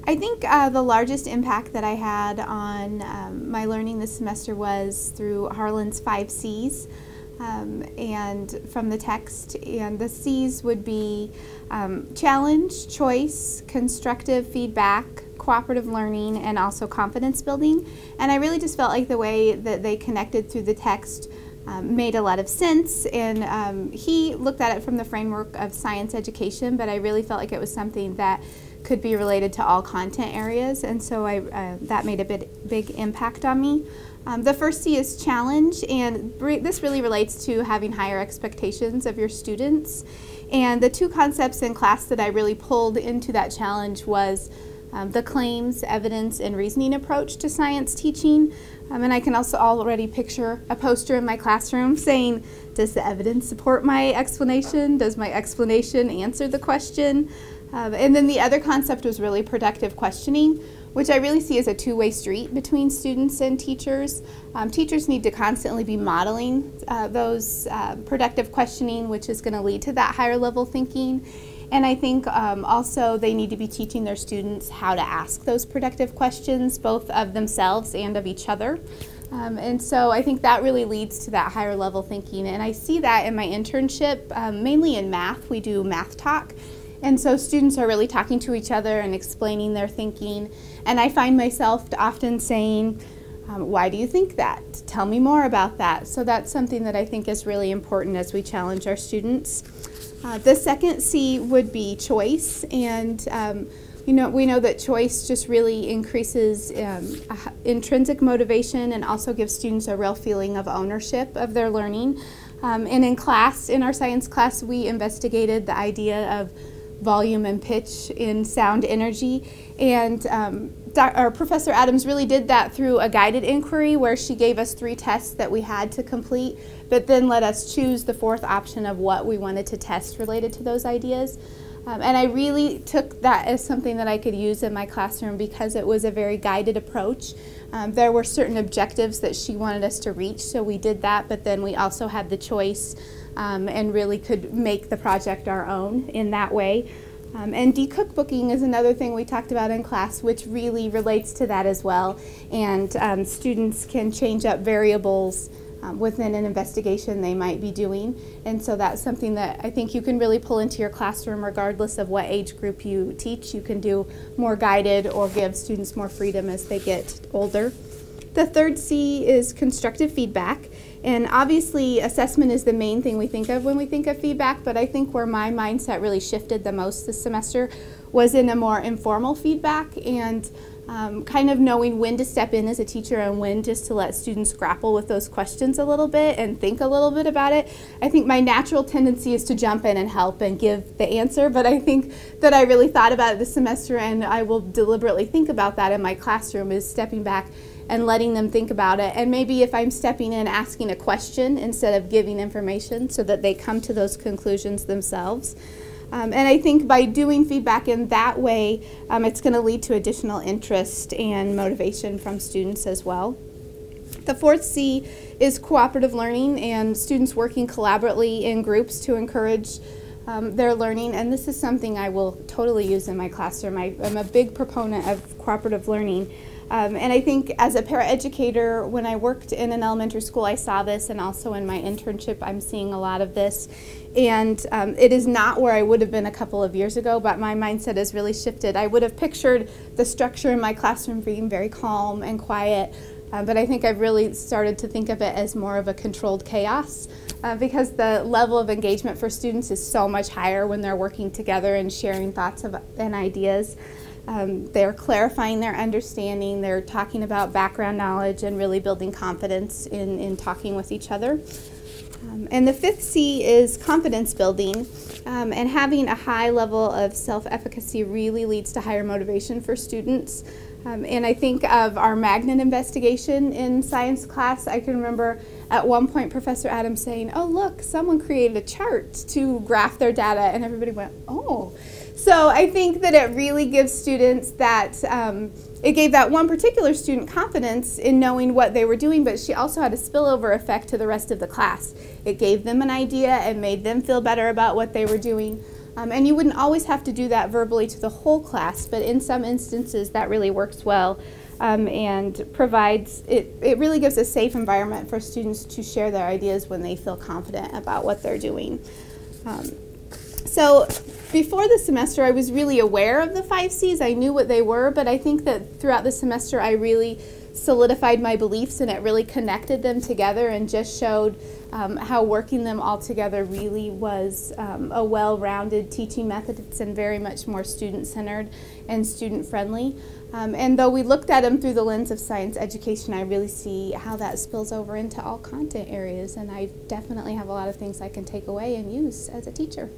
I think the largest impact that I had on my learning this semester was through Harlan's 5 C's and from the text. And the C's would be challenge, choice, constructive feedback, cooperative learning, and also confidence building. And I really just felt like the way that they connected through the text made a lot of sense, and he looked at it from the framework of science education, but I really felt like it was something that could be related to all content areas, and so that made a big impact on me. The first C is challenge, and this really relates to having higher expectations of your students. And the two concepts in class that I really pulled into that challenge was the claims, evidence, and reasoning approach to science teaching. And I can also already picture a poster in my classroom saying, does the evidence support my explanation? Does my explanation answer the question? And then the other concept was really productive questioning, which I really see as a two-way street between students and teachers. Teachers need to constantly be modeling those productive questioning, which is going to lead to that higher level thinking. And I think also they need to be teaching their students how to ask those productive questions, both of themselves and of each other. And so I think that really leads to that higher level thinking. And I see that in my internship, mainly in math. We do math talk. And so students are really talking to each other and explaining their thinking. And I find myself often saying, why do you think that? Tell me more about that. So that's something that I think is really important as we challenge our students. The second C would be choice, and we know that choice just really increases intrinsic motivation and also gives students a real feeling of ownership of their learning. And in our science class, we investigated the idea of volume and pitch in sound energy, and our Professor Adams really did that through a guided inquiry where she gave us 3 tests that we had to complete, but then let us choose the 4th option of what we wanted to test related to those ideas. And I really took that as something that I could use in my classroom because it was a very guided approach. There were certain objectives that she wanted us to reach, so we did that, but then we also had the choice and really could make the project our own in that way. And decookbooking is another thing we talked about in class, which really relates to that as well. And students can change up variables within an investigation they might be doing. And so that's something that I think you can really pull into your classroom regardless of what age group you teach. You can do more guided or give students more freedom as they get older. The third C is constructive feedback. And obviously assessment is the main thing we think of when we think of feedback, but I think where my mindset really shifted the most this semester was in a more informal feedback and kind of knowing when to step in as a teacher and when just to let students grapple with those questions a little bit and think a little bit about it. I think my natural tendency is to jump in and help and give the answer, but I think that I really thought about it this semester, and I will deliberately think about that in my classroom, is stepping back and letting them think about it. And maybe if I'm stepping in, asking a question instead of giving information so that they come to those conclusions themselves. And I think by doing feedback in that way, it's going to lead to additional interest and motivation from students as well. The 4th C is cooperative learning and students working collaboratively in groups to encourage their learning, and this is something I will totally use in my classroom. I'm a big proponent of cooperative learning. And I think as a paraeducator, when I worked in an elementary school, I saw this, and also in my internship, I'm seeing a lot of this. And it is not where I would have been a couple of years ago, but my mindset has really shifted. I would have pictured the structure in my classroom being very calm and quiet, but I think I've really started to think of it as more of a controlled chaos because the level of engagement for students is so much higher when they're working together and sharing thoughts and ideas. They're clarifying their understanding, they're talking about background knowledge and really building confidence in talking with each other. And the 5th C is confidence building, and having a high level of self-efficacy really leads to higher motivation for students. And I think of our magnet investigation in science class. I can remember at one point Professor Adams saying, oh look, someone created a chart to graph their data, and everybody went, oh. So I think that it really gives students that, it gave that one particular student confidence in knowing what they were doing, but she also had a spillover effect to the rest of the class. It gave them an idea and made them feel better about what they were doing. And you wouldn't always have to do that verbally to the whole class, but in some instances that really works well and provides, it really gives a safe environment for students to share their ideas when they feel confident about what they're doing. So before the semester, I was really aware of the 5 C's. I knew what they were, but I think that throughout the semester, I really solidified my beliefs, and it really connected them together and just showed how working them all together really was a well-rounded teaching method. It's very much more student-centered and student-friendly. And though we looked at them through the lens of science education, I really see how that spills over into all content areas, and I definitely have a lot of things I can take away and use as a teacher.